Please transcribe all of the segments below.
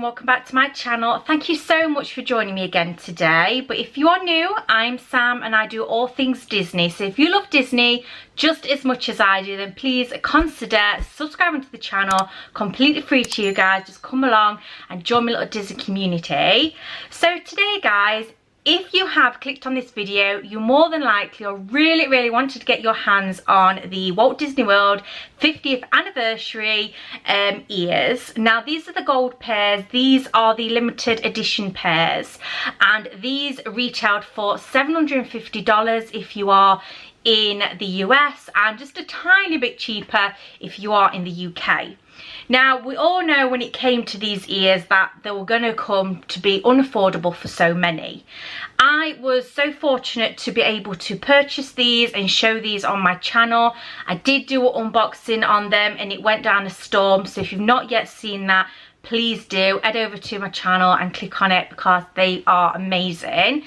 welcome back to my channel. Thank you so much for joining me again today. But if you are new, I'm Sam and I do all things Disney. So if you love Disney just as much as I do, then please consider subscribing to the channel. Completely free to you guys. Just come along and join my little Disney community. So today, guys, if you have clicked on this video, you more than likely or really wanted to get your hands on the Walt Disney World 50th anniversary ears. Now, these are the gold pairs. These are the limited edition pairs, and these retailed for $750 if you are in the US, and just a tiny bit cheaper if you are in the UK. Now, we all know when it came to these ears that they were going to come to be unaffordable for so many. I was so fortunate to be able to purchase these and show these on my channel. I did do an unboxing on them and it went down a storm. So if you've not yet seen that, please do head over to my channel and click on it because they are amazing.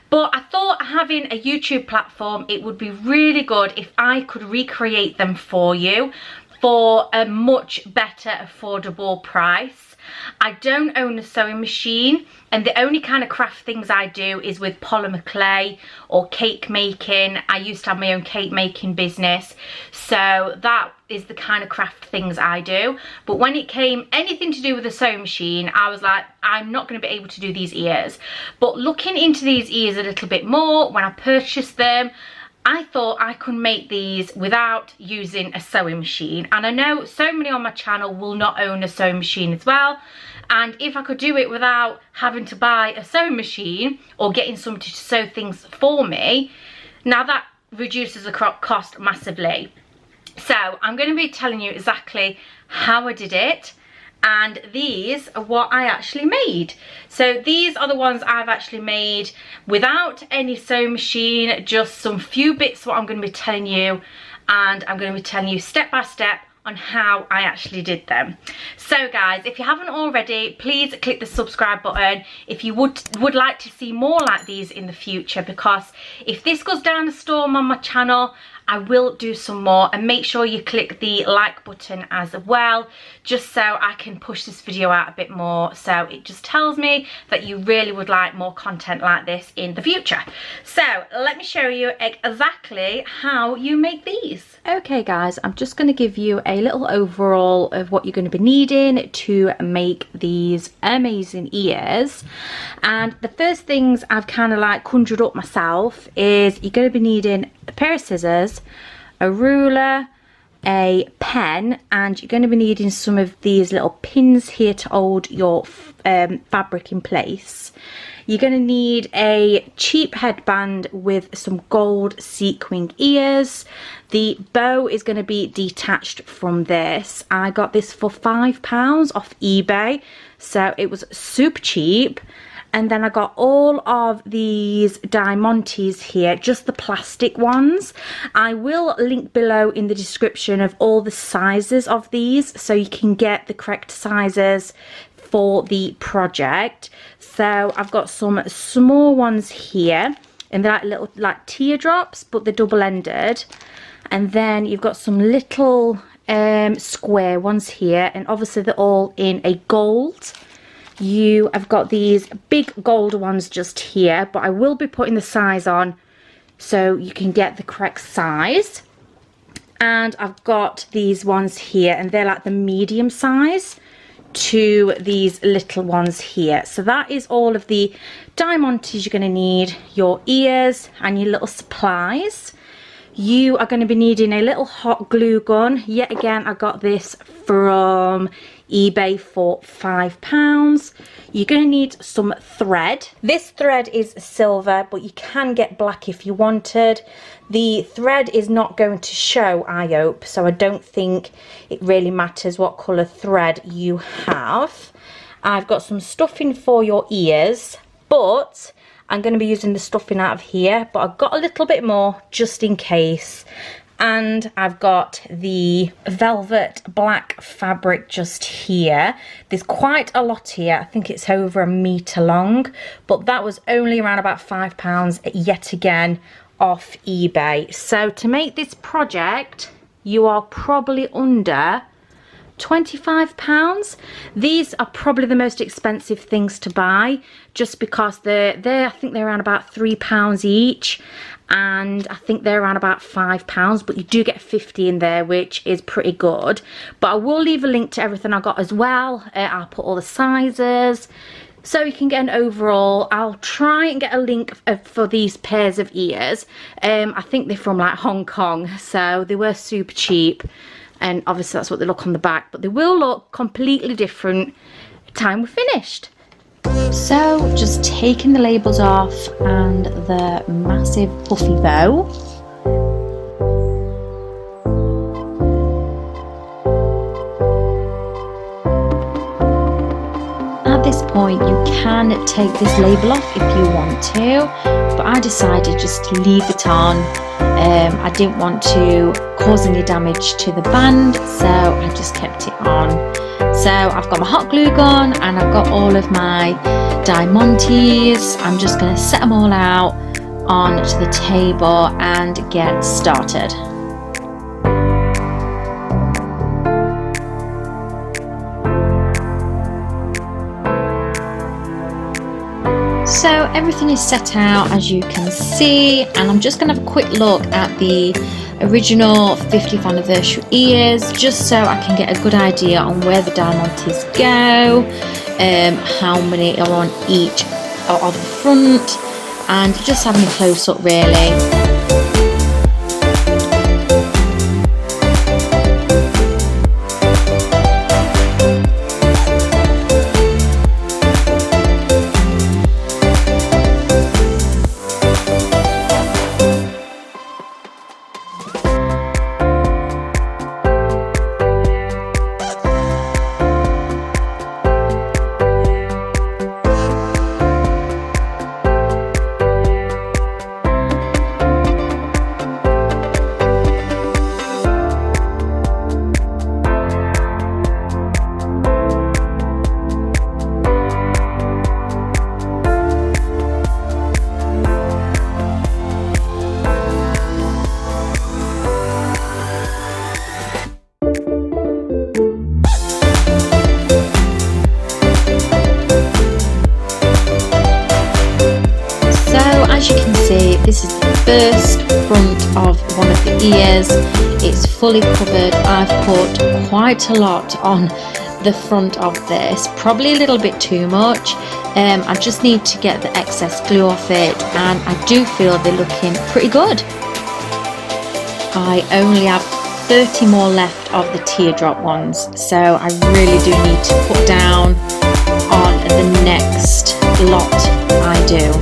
But I thought having a YouTube platform, it would be really good if I could recreate them for you for a much better affordable price. I don't own a sewing machine, and the only kind of craft things I do is with polymer clay or cake making. I used to have my own cake making business, so that is the kind of craft things I do. But when it came anything to do with a sewing machine, I was like, I'm not going to be able to do these ears. But looking into these ears a little bit more, when I purchased them, I thought I could make these without using a sewing machine. And I know so many on my channel will not own a sewing machine as well. And if I could do it without having to buy a sewing machine or getting somebody to sew things for me, now that reduces the cost massively. So I'm going to be telling you exactly how I did it. And these are what I actually made. So these are the ones I've actually made without any sewing machine, just some few bits what I'm going to be telling you, and I'm going to be telling you step by step on how I actually did them. So guys, if you haven't already, please click the subscribe button if you would like to see more like these in the future, because if this goes down a storm on my channel, I will do some more. And make sure you click the like button as well, just so I can push this video out a bit more. So it just tells me that you really would like more content like this in the future. So let me show you exactly how you make these. Okay guys, I'm just going to give you a little overall of what you're going to be needing to make these amazing ears. And the first things I've kind of like conjured up myself is you're going to be needing a pair of scissors, a ruler, a pen, and you're going to be needing some of these little pins here to hold your fabric in place. You're going to need a cheap headband with some gold sequin ears. The bow is going to be detached from this. I got this for £5 off eBay, so it was super cheap. And then I got all of these Diamontes here, just the plastic ones. I will link below in the description of all the sizes of these, so you can get the correct sizes for the project. So I've got some small ones here, and they're like little like teardrops, but they're double-ended. And then you've got some little square ones here, and obviously they're all in a gold. You have got these big gold ones just here, but I will be putting the size on so you can get the correct size. And I've got these ones here, and they're like the medium size to these little ones here. So that is all of the Diamontes you're going to need, your ears and your little supplies. You are going to be needing a little hot glue gun. Yet again, I got this from eBay for £5. You're going to need some thread. This thread is silver, but you can get black if you wanted. The thread is not going to show, I hope, so I don't think it really matters what colour thread you have. I've got some stuffing for your ears, but I'm going to be using the stuffing out of here, but I've got a little bit more just in case. And I've got the velvet black fabric just here. There's quite a lot here. I think it's over 1 metre long, but that was only around about £5 yet again off eBay. So to make this project, you are probably under £25. These are probably the most expensive things to buy, just because I think they're around about £3 each, and I think they're around about £5, but you do get 50 in there, which is pretty good. But I will leave a link to everything I got as well. I'll put all the sizes, so you can get an overall. I'll try and get a link for these pairs of ears. I think they're from like Hong Kong, so they were super cheap, and obviously that's what they look on the back, but they will look completely different time we're finished. So just taking the labels off and the massive puffy bow. At this point you can take this label off if you want to, but I decided just to leave it on. I didn't want to cause any damage to the band, so I just kept it on. So I've got my hot glue gun and I've got all of my Diamontes. I'm just going to set them all out onto the table and get started. So everything is set out, as you can see, and I'm just going to have a quick look at the original 50th anniversary ears, just so I can get a good idea on where the Diamontes go, how many are on each of the front, and just having a close up really. As you can see, this is the first front of one of the ears. It's fully covered. I've put quite a lot on the front of this, probably a little bit too much. I just need to get the excess glue off it, and I do feel they're looking pretty good. I only have 30 more left of the teardrop ones, so I really do need to put down on the next lot I do.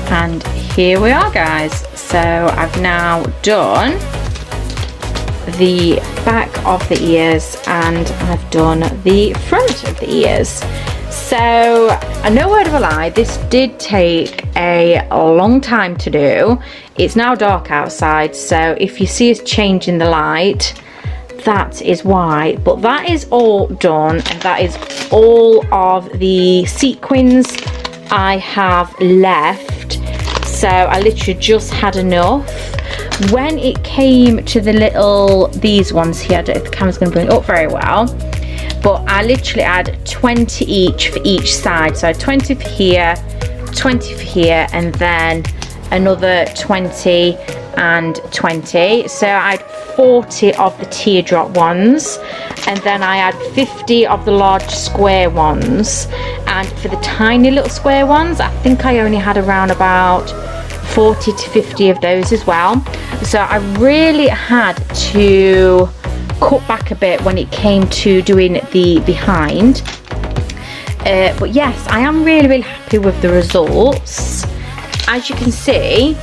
And here we are, guys. So I've now done the back of the ears and I've done the front of the ears. So, no word of a lie, this did take a long time to do. It's now dark outside, so if you see us changing the light, that is why. But that is all done, and that is all of the sequins I have left. So I literally just had enough. When it came to these ones here, I don't know if the camera's going to bring it up very well, but I literally had 20 each for each side. So I had 20 for here, 20 for here, and then another 20 and 20. So I had 40 of the teardrop ones, and then I had 50 of the large square ones. And for the tiny little square ones, I think I only had around about 40 to 50 of those as well. So I really had to cut back a bit when it came to doing the behind. But yes, I am really happy with the results. As you can see,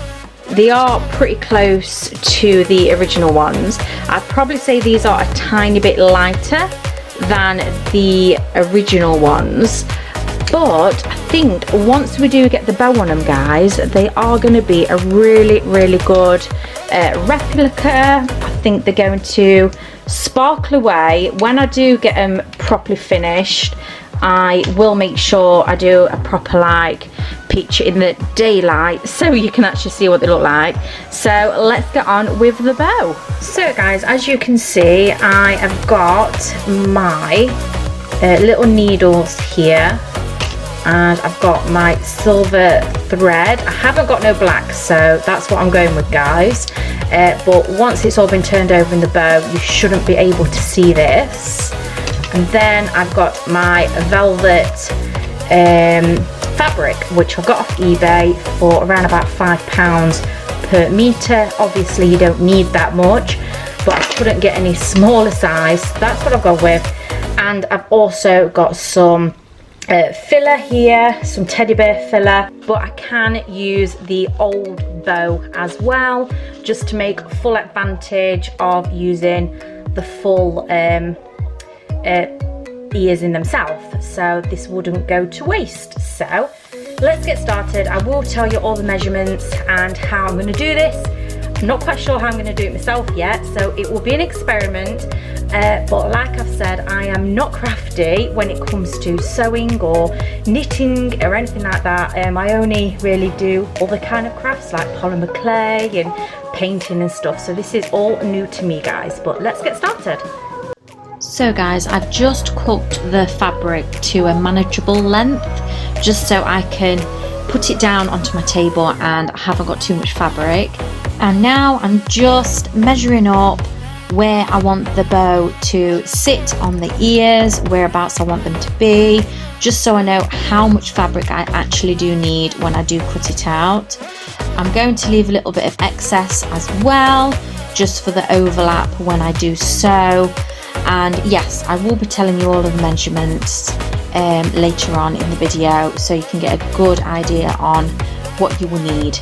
they are pretty close to the original ones. I'd probably say these are a tiny bit lighter than the original ones, but I think once we do get the bow on them, guys, they are going to be a really good replica. I think they're going to sparkle away. When I do get them properly finished, I will make sure I do a proper picture in the daylight so you can actually see what they look like. So let's get on with the bow. So guys, as you can see, I have got my little needles here, and I've got my silver thread. I haven't got no black, so that's what I'm going with, guys. But once it's all been turned over in the bow, you shouldn't be able to see this. And then I've got my velvet fabric, which I got off eBay for around about £5 per metre. Obviously you don't need that much, but I couldn't get any smaller size. That's what I've gone with. And I've also got some filler here, some teddy bear filler, but I can use the old bow as well, just to make full advantage of using the full ears in themselves, so this wouldn't go to waste. So let's get started. I will tell you all the measurements and how I'm going to do this. I'm not quite sure how I'm going to do it myself yet, so it will be an experiment, but like I've said, I am not crafty when it comes to sewing or knitting or anything like that. I only really do other kind of crafts like polymer clay and painting and stuff, so this is all new to me, guys. But let's get started. So guys, I've just cut the fabric to a manageable length, just so I can put it down onto my table and I haven't got too much fabric. And now I'm just measuring up where I want the bow to sit on the ears, whereabouts I want them to be, just so I know how much fabric I actually do need when I do cut it out. I'm going to leave a little bit of excess as well, just for the overlap when I do sew. And yes, I will be telling you all of the measurements later on in the video, so you can get a good idea on what you will need.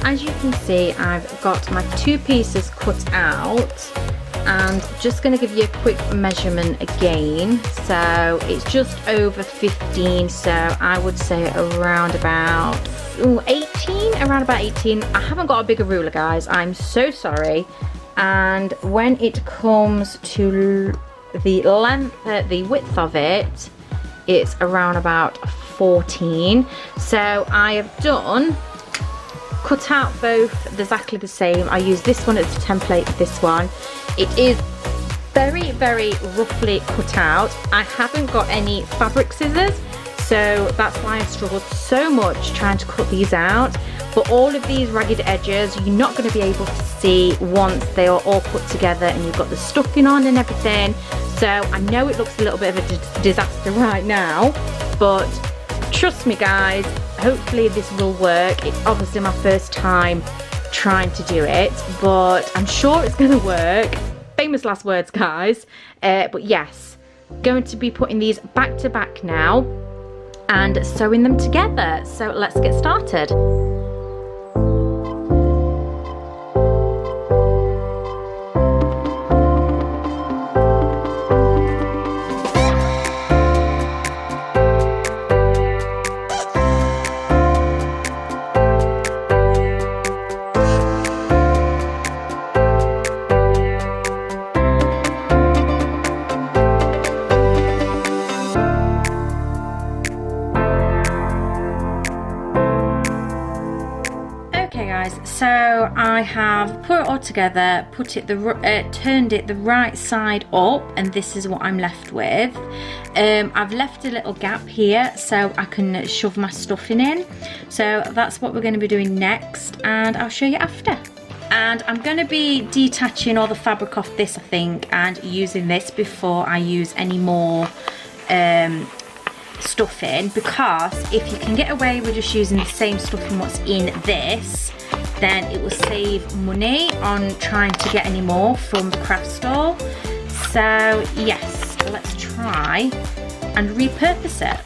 As you can see, I've got my two pieces cut out, and just going to give you a quick measurement again. So it's just over 15, so I would say around about 18, around about 18. I haven't got a bigger ruler, guys, I'm so sorry. And when it comes to the length, the width of it, it's around about 14. So I have cut out both exactly the same. I use this one as a template for this one. It is very, very roughly cut out. I haven't got any fabric scissors, so that's why I struggled so much trying to cut these out. But all of these ragged edges you're not going to be able to see once they are all put together and you've got the stuffing on and everything. So I know it looks a little bit of a disaster right now, but trust me guys, hopefully this will work. It's obviously my first time trying to do it, but I'm sure it's going to work. Famous last words, guys. But yes, going to be putting these back to back now and sewing them together. So let's get started. So I have put it all together, turned it the right side up, and this is what I'm left with. I've left a little gap here so I can shove my stuffing in. So that's what we're going to be doing next, and I'll show you after. And I'm going to be detaching all the fabric off this, I think, and using this before I use any more stuffing, because if you can get away with just using the same stuffing what's in this, then it will save money on trying to get any more from the craft store. So yes, let's try and repurpose it.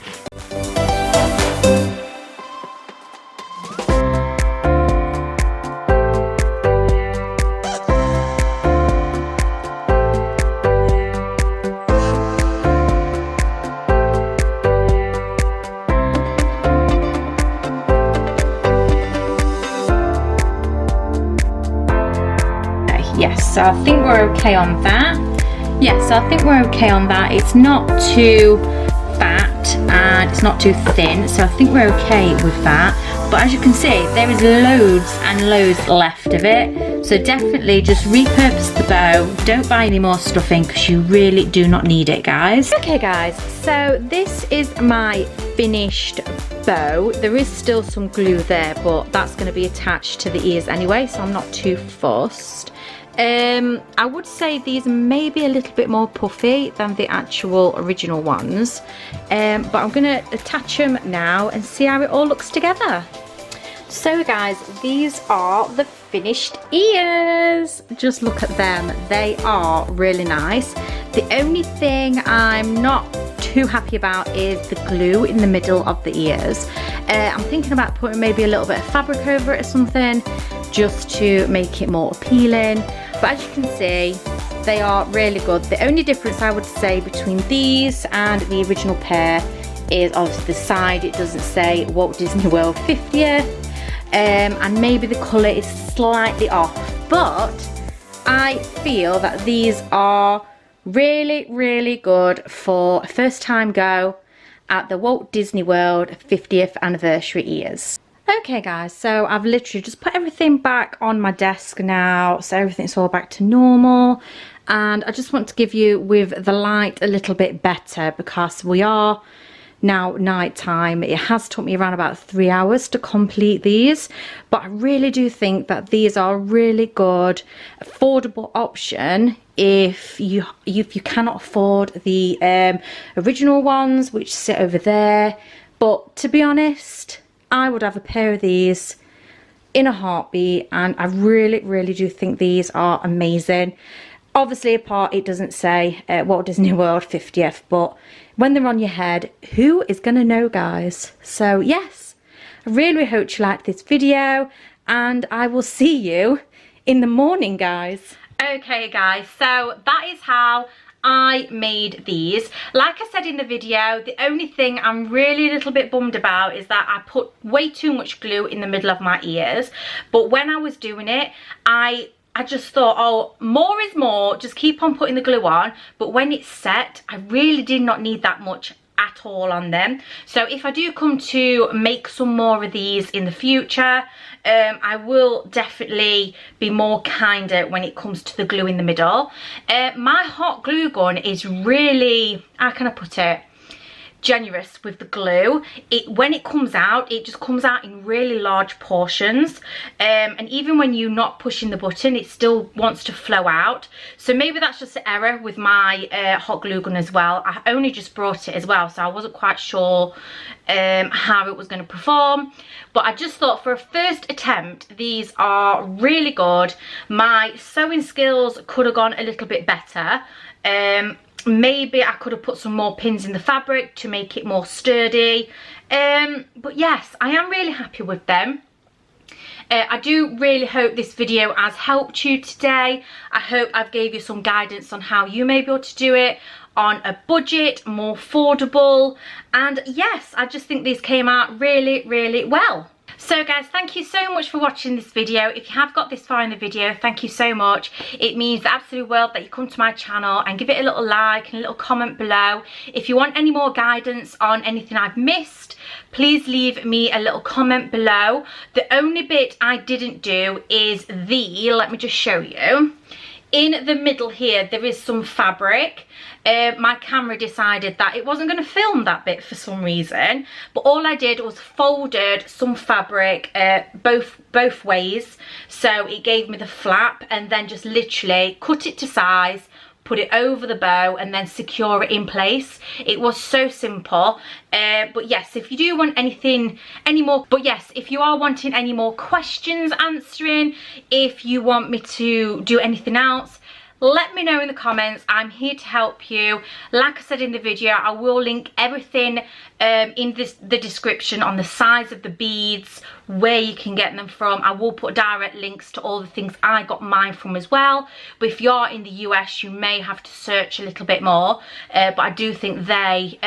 Yes, so I think we're okay on that. Yes, so I think we're okay on that. It's not too fat and it's not too thin, so I think we're okay with that. But as you can see, there is loads and loads left of it. So definitely just repurpose the bow. Don't buy any more stuffing because you really do not need it, guys. Okay guys, so this is my finished bow. There is still some glue there, but that's going to be attached to the ears anyway, so I'm not too fussed. I would say these may be a little bit more puffy than the actual original ones, but I'm going to attach them now and see how it all looks together. So guys, these are the finished ears. Just look at them, they are really nice. The only thing I'm not too happy about is the glue in the middle of the ears. I'm thinking about putting maybe a little bit of fabric over it or something, just to make it more appealing. But as you can see, they are really good. The only difference I would say between these and the original pair is obviously the side. It doesn't say Walt Disney World 50th, and maybe the colour is slightly off, but I feel that these are really, really good for a first time go at the Walt Disney World 50th anniversary ears. Okay guys, so I've literally just put everything back on my desk now, so everything's all back to normal, and I just want to give you with the light a little bit better because we are now night time. It has took me around about 3 hours to complete these, but I really do think that these are a really good affordable option if you cannot afford the original ones which sit over there. But to be honest, I would have a pair of these in a heartbeat, and I really, really do think these are amazing. Obviously apart, it doesn't say Walt Disney World 50th, but when they're on your head, who is going to know, guys? So yes, I really hope you liked this video, and I will see you in the morning, guys. Okay guys, so that is how I made these. Like I said in the video, the only thing I'm really a little bit bummed about is that I put way too much glue in the middle of my ears. But when I was doing it, I just thought, oh, more is more, just keep on putting the glue on. But when it's set, I really did not need that much at all on them. So if I do come to make some more of these in the future, I will definitely be more kinder when it comes to the glue in the middle. My hot glue gun is really, how can I put it, generous with the glue. When it comes out, it just comes out in really large portions, and even when you're not pushing the button, it still wants to flow out. So maybe that's just an error with my hot glue gun as well. I only just brought it as well, so I wasn't quite sure how it was going to perform. But I just thought for a first attempt, these are really good. My sewing skills could have gone a little bit better. Maybe I could have put some more pins in the fabric to make it more sturdy. But yes, I am really happy with them. I do really hope this video has helped you today. I hope I've gave you some guidance on how you may be able to do it on a budget, more affordable. And yes, I just think these came out really, really well. So guys, thank you so much for watching this video. If you have got this far in the video, thank you so much. It means the absolute world that you come to my channel and give it a little like and a little comment below. If you want any more guidance on anything I've missed, please leave me a little comment below. The only bit I didn't do is let me just show you. In the middle here, there is some fabric. My camera decided that it wasn't going to film that bit for some reason, but all I did was folded some fabric both ways, so it gave me the flap, and then just literally cut it to size, put it over the bow, and then secure it in place. It was so simple. But yes, if you do want if you are wanting any more questions answering, if you want me to do anything else, let me know in the comments. I'm here to help you. Like I said in the video, I will link everything in the description on the size of the beads, where you can get them from. I will put direct links to all the things I got mine from as well. But if you're in the US, you may have to search a little bit more. But I do think they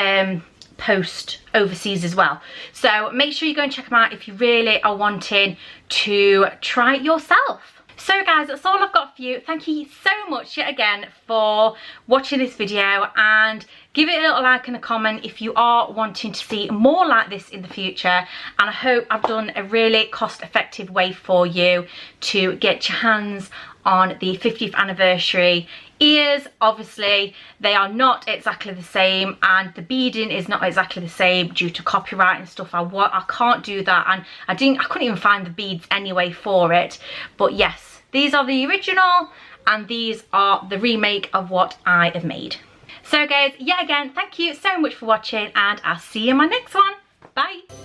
post overseas as well. So make sure you go and check them out if you really are wanting to try it yourself. So guys, that's all I've got for you. Thank you so much yet again for watching this video, and give it a little like and a comment if you are wanting to see more like this in the future. And I hope I've done a really cost-effective way for you to get your hands on the 50th anniversary ears. Obviously they are not exactly the same, and the beading is not exactly the same due to copyright and stuff. I can't do that, and I couldn't even find the beads anyway for it. But yes, these are the original and these are the remake of what I have made. So guys, yet again, thank you so much for watching, and I'll see you in my next one. Bye.